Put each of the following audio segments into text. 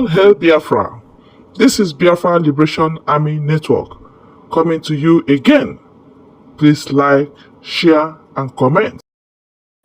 All hail Biafra. This is Biafra Liberation Army Network coming to you again. Please like, share, and comment.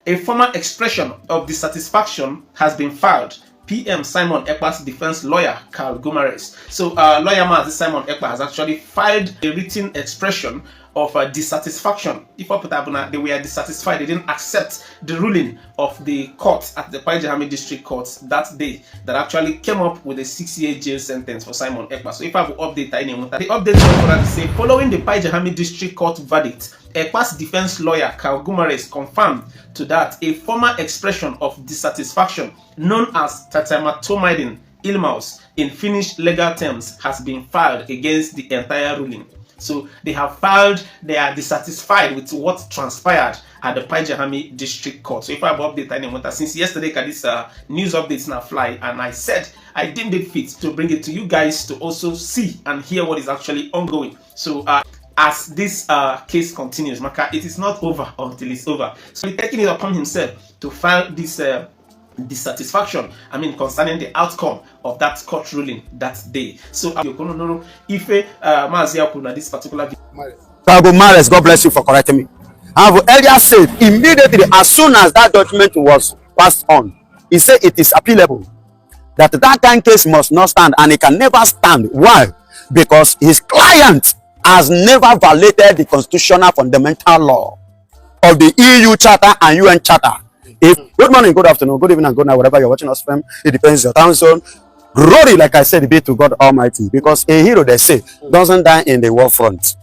A formal expression of dissatisfaction has been filed. PM Simon Ekpa'S defense lawyer Carl Gumares. So lawyer Mazi Simon Ekpa has actually filed a written expression of dissatisfaction. If they were dissatisfied, they didn't accept the ruling of the court at the Paijahami District Court that day that actually came up with a 6-year jail sentence for Simon Ekpa. So if I have update, the update to say following the Paijahami District Court verdict, Ekpa'S defense lawyer Carl Gumares confirmed to that a formal expression of dissatisfaction known as tetrahydrotomidine ilmaus in Finnish legal terms has been filed against the entire ruling. So they have filed, they are dissatisfied with what transpired at the Paijahami District Court. So if I have updated since yesterday, this news updates now fly, and I said I deemed it fit to bring it to you guys to also see and hear what is actually ongoing. So as this case continues, Maka, it is not over until it's over. So he's taking it upon himself to file this dissatisfaction, concerning the outcome of that court ruling that day. So if this particular Mares, God bless you for correcting me. I have earlier said immediately as soon as that judgment was passed on, he said it is appealable, that kind of case must not stand, and it can never stand. Why? Because his client has never violated the constitutional fundamental law of the EU Charter and UN Charter. Good morning, good afternoon, good evening, and good night, wherever you're watching us from. It depends your time zone. Glory, like I said, be to God Almighty, because a hero, they say, doesn't die in the war front,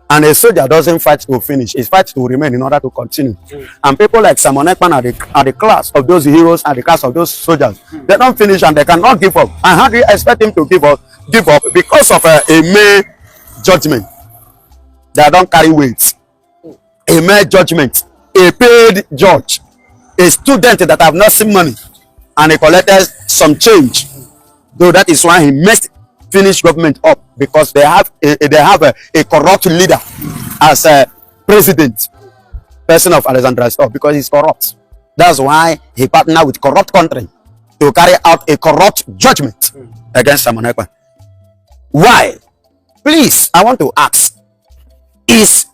and a soldier doesn't fight to finish; he fights to remain in order to continue. And people like Simon Ekpa are the class of those heroes and the class of those soldiers. They don't finish and they cannot give up. And how do you expect him to give up because of a mere judgment that don't carry weight? A mere judgment, a paid judge, a student that have not seen money, and he collected some change. Though that is why he messed Finnish government up, because they have a corrupt leader as a president, person of Alexandria stuff, because he's corrupt. That's why he partnered with corrupt country to carry out a corrupt judgment against Simon Ekpa. Why? Please, I want to ask, is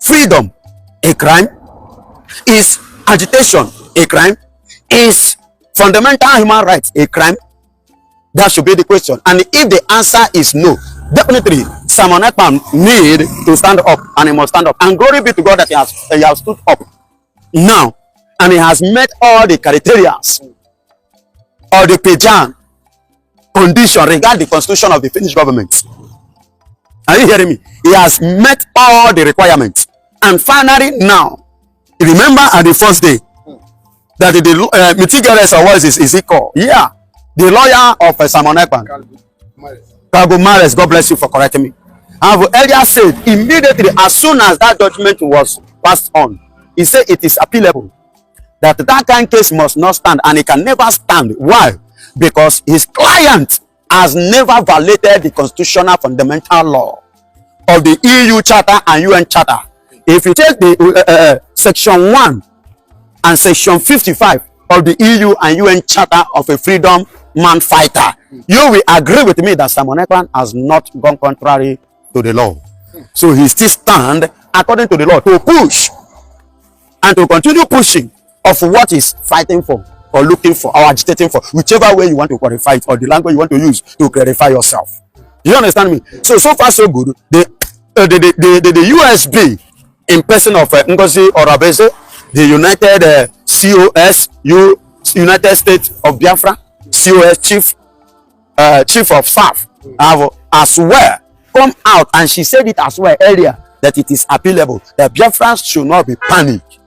freedom a crime? Is agitation a crime? Is fundamental human rights a crime? That should be the question. And if the answer is no, definitely Simon Ekpa need to stand up, and he must stand up. And glory be to God that he has stood up now, and he has met all the criteria or the Pajan condition regarding the constitution of the Finnish government. Are you hearing me? He has met all the requirements. And finally now, remember at the first day that the mitigators or what is he called? Yeah, the lawyer of Simon Ekpa, Carl Mares, God bless you for correcting me. I have earlier said immediately as soon as that judgment was passed on, he said it is appealable, that kind of case must not stand, and it can never stand. Why? Because his client has never violated the constitutional fundamental law of the EU Charter and UN Charter. If you take the section 1 and section 55 of the EU and UN Charter of a freedom man fighter, you will agree with me that Simon Ekpa has not gone contrary to the law. So he still stand according to the law to push and to continue pushing of what he's fighting for, or looking for, or agitating for, whichever way you want to qualify it, or the language you want to use to clarify yourself. You understand me? So far so good. The USB in person of Ngozi Orabeze, the United COS, United States of Biafra, COS chief of staff, have as well come out, and she said it as well earlier, that it is appealable, that Biafrans should not be panicked.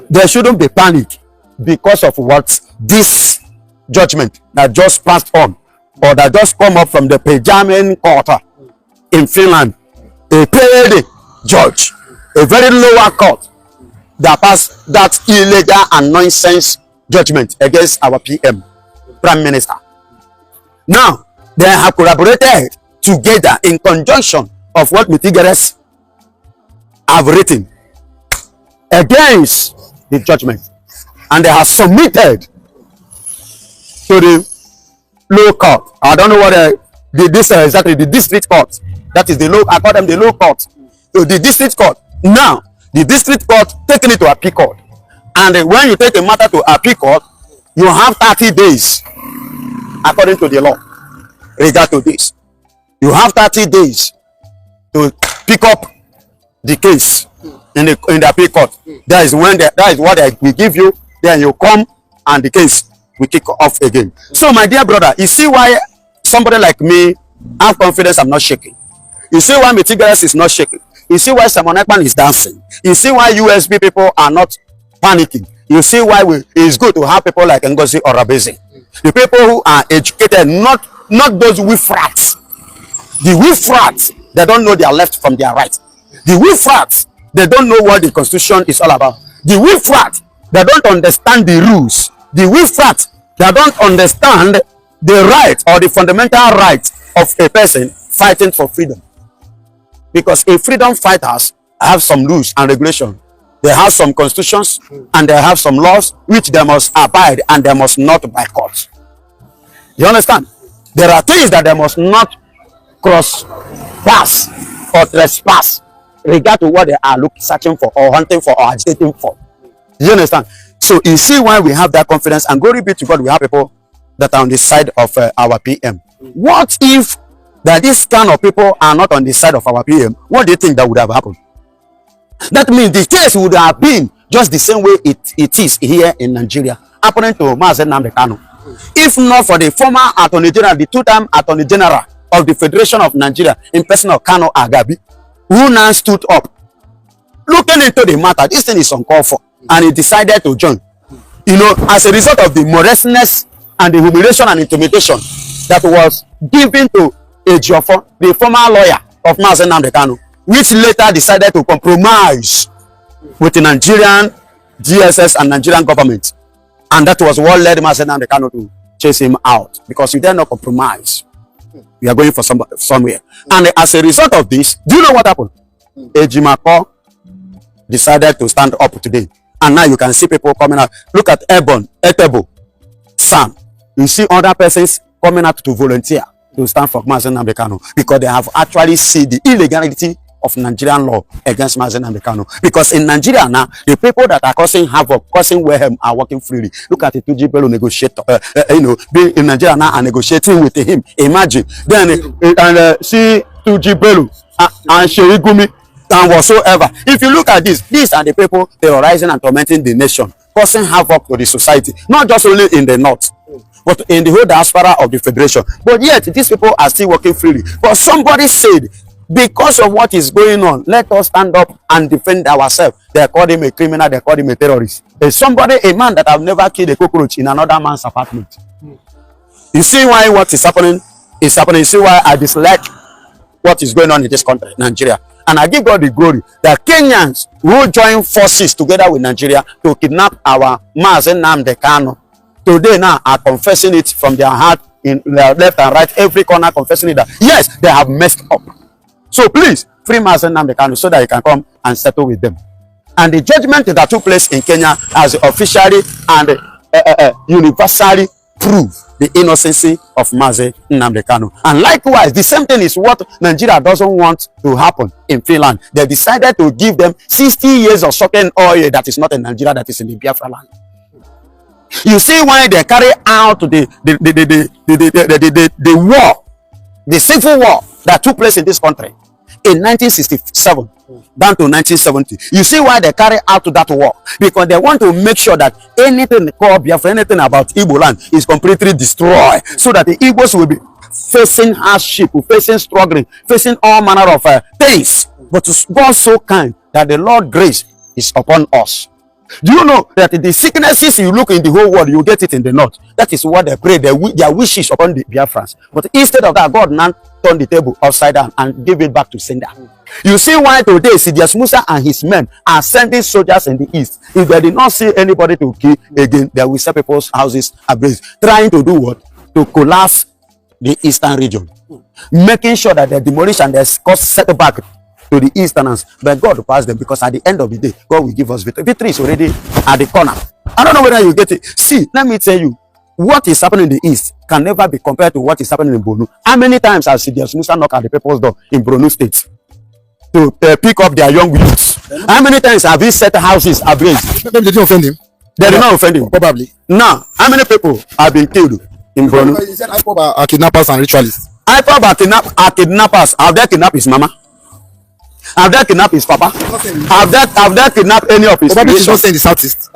There shouldn't be panic because of what this judgment that just passed on, or that just come up from the Pajaman court in Finland, a paid judge, a very lower court, that passed that illegal and nonsense judgment against our PM, Prime Minister. Now they have collaborated together in conjunction of what mitigators have written against the judgment, and they have submitted to the low court. I don't know what this exactly, the district court. That is the low, I call them the low court. So the district court. Now, the district court taking it to appeal court. And when you take a matter to appeal court, you have 30 days according to the law. Regard to this. You have 30 days to pick up the case in the appeal court. That is when that is what they will give you. Then you come and the case will kick off again. So my dear brother, you see why somebody like me have confidence I'm not shaking. You see why Metigaras is not shaking. You see why Simon Ekpa'S is dancing. You see why USB people are not panicking. You see why it's good to have people like Ngozi or Rabezi. The people who are educated, not those whiffrats. The whiffrats, they don't know their left from their right. The whiffrats, they don't know what the constitution is all about. The whiffrats, they don't understand the rules. The whiffrats, they don't understand the right or the fundamental right of a person fighting for freedom. Because a freedom fighters have some rules and regulations. They have some constitutions and they have some laws which they must abide and they must not boycott. You understand? There are things that they must not cross pass or trespass regard to what they are searching for or hunting for or agitating for. You understand? So you see why we have that confidence, and glory be to God, we have people that are on the side of our PM. What if that this kind of people are not on the side of our PM? What do you think that would have happened? That means the case would have been just the same way it is here in Nigeria, happening to Mazen Nnamdi Kanu. If not for the former Attorney General, the two-time Attorney General of the Federation of Nigeria, in person of Kano Agabi, who now stood up, looking into the matter, this thing is uncalled for, and he decided to join. You know, as a result of the moroseness and the humiliation and intimidation that was given to Ejiofor, the former lawyer of Mazen Nnamdi Kanu, which later decided to compromise with the Nigerian GSS and Nigerian government. And that was what led Mazen Nnamdi Kanu to chase him out, because you dare not compromise. We are going for somewhere. And as a result of this, do you know what happened? Ejimako decided to stand up today. And now you can see people coming out. Look at Etebo, Sam. You see other persons coming out to volunteer to stand for Mazen Nnamdi Kanu, because they have actually seen the illegality of Nigerian law against Mazen Nnamdi Kanu. Because in Nigeria now, the people that are causing havoc, causing mayhem, are working freely. Look at the Tuji Bello negotiator, being in Nigeria now and negotiating with him. Imagine. Then see Tuji Bello and Sherigumi and whatsoever. If you look at this, these are the people terrorizing and tormenting the nation, causing havoc to the society, not just only in the north, but in the whole diaspora of the federation. But yet, these people are still working freely. But somebody said, because of what is going on, let us stand up and defend ourselves. They call him a criminal, they call him a terrorist. There's a man that have never killed a cockroach in another man's apartment. You see why what is happening is happening. You see why I dislike what is going on in this country, Nigeria. And I give God the glory that Kenyans will join forces together with Nigeria to kidnap our Mazen Nnamdi Kanu. Today now are confessing it from their heart, in their left and right, every corner confessing it that yes, they have messed up. So please, free Mazen Nnamdi Kanu so that you can come and settle with them. And the judgment that took place in Kenya has officially and universally proved the innocency of Mazen Nnamdi Kanu. And likewise, the same thing is what Nigeria doesn't want to happen in Finland. They decided to give them 60 years of sucking oil that is not in Nigeria, that is in the Biafra land. You see why they carry out the war, the civil war that took place in this country in 1967 down to 1970. You see why they carry out that war? Because they want to make sure that anything called Biafra, anything about Igbo land is completely destroyed, so that the Igbos will be facing hardship, facing struggling, facing all manner of things. But God so kind that the Lord grace is upon us. Do you know that the sicknesses you look in the whole world, you get it in the north? That is what they pray, their wishes upon the Biafrans. But instead of that, God now turned the table upside down and gave it back to sender. You see why today Sidious Musa and his men are sending soldiers in the east. If they did not see anybody to kill again, they will set people's houses ablaze, trying to do what? To collapse the eastern region, making sure that they demolish and they cause setback to the easterners. But God will pass them, because at the end of the day, God will give us victory. Victory is already at the corner. I don't know whether you get it. See, let me tell you, what is happening in the east can never be compared to what is happening in Borno. How many times has Sidious Musa knocked at the people's door in Borno State to pick up their young youths? How many times have he set houses ablaze? Maybe they didn't offend him. They did not offend him. Probably. Now, how many people have been killed in Borno? He said IPOB are kidnappers and ritualists. IPOB are kidnappers. Have they kidnapped his mama? Have they kidnapped his papa? Have they kidnapped any of his Probably he's not relations? staying in the southeast.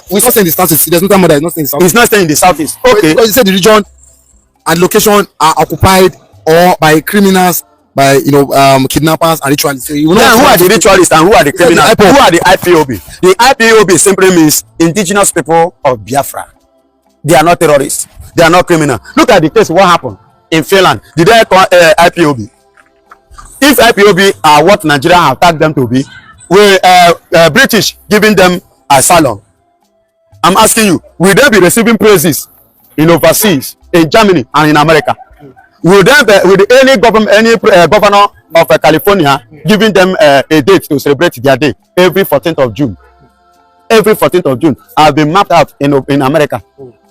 He's not staying in the southeast. There's no time mother is not staying in the southeast. He's not staying in the southeast. Okay. Because he said the region and location are occupied or by criminals, by kidnappers and ritualists. So you know Then who are the ritualists and who are the criminals? The Who are the IPOB? The IPOB simply means indigenous people of Biafra. They are not terrorists. They are not criminals. Look at the case. What happened in Finland? Did they call IPOB? If IPOB are what Nigeria have tagged them to be, we British giving them asylum. I'm asking you, will they be receiving praises in overseas, in Germany and in America? Will any governor of California giving them a date to celebrate their day every 14th of June? Every 14th of June have been mapped out in America.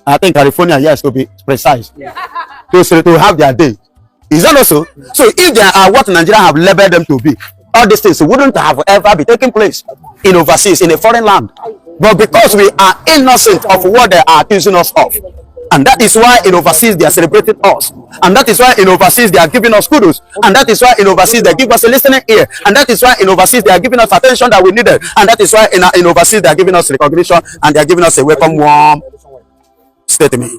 I think California, yes, to be precise, to have their day. Is that also? So if they are what Nigeria have labeled them to be, all these things wouldn't have ever be taking place in overseas, in a foreign land. But because we are innocent of what they are accusing us of, and that is why in overseas they are celebrating us, and that is why in overseas they are giving us kudos, and that is why in overseas they give us a listening ear, and that is why in overseas they are giving us attention that we needed, and that is why in overseas they are giving us recognition, and they are giving us a welcome warm statement.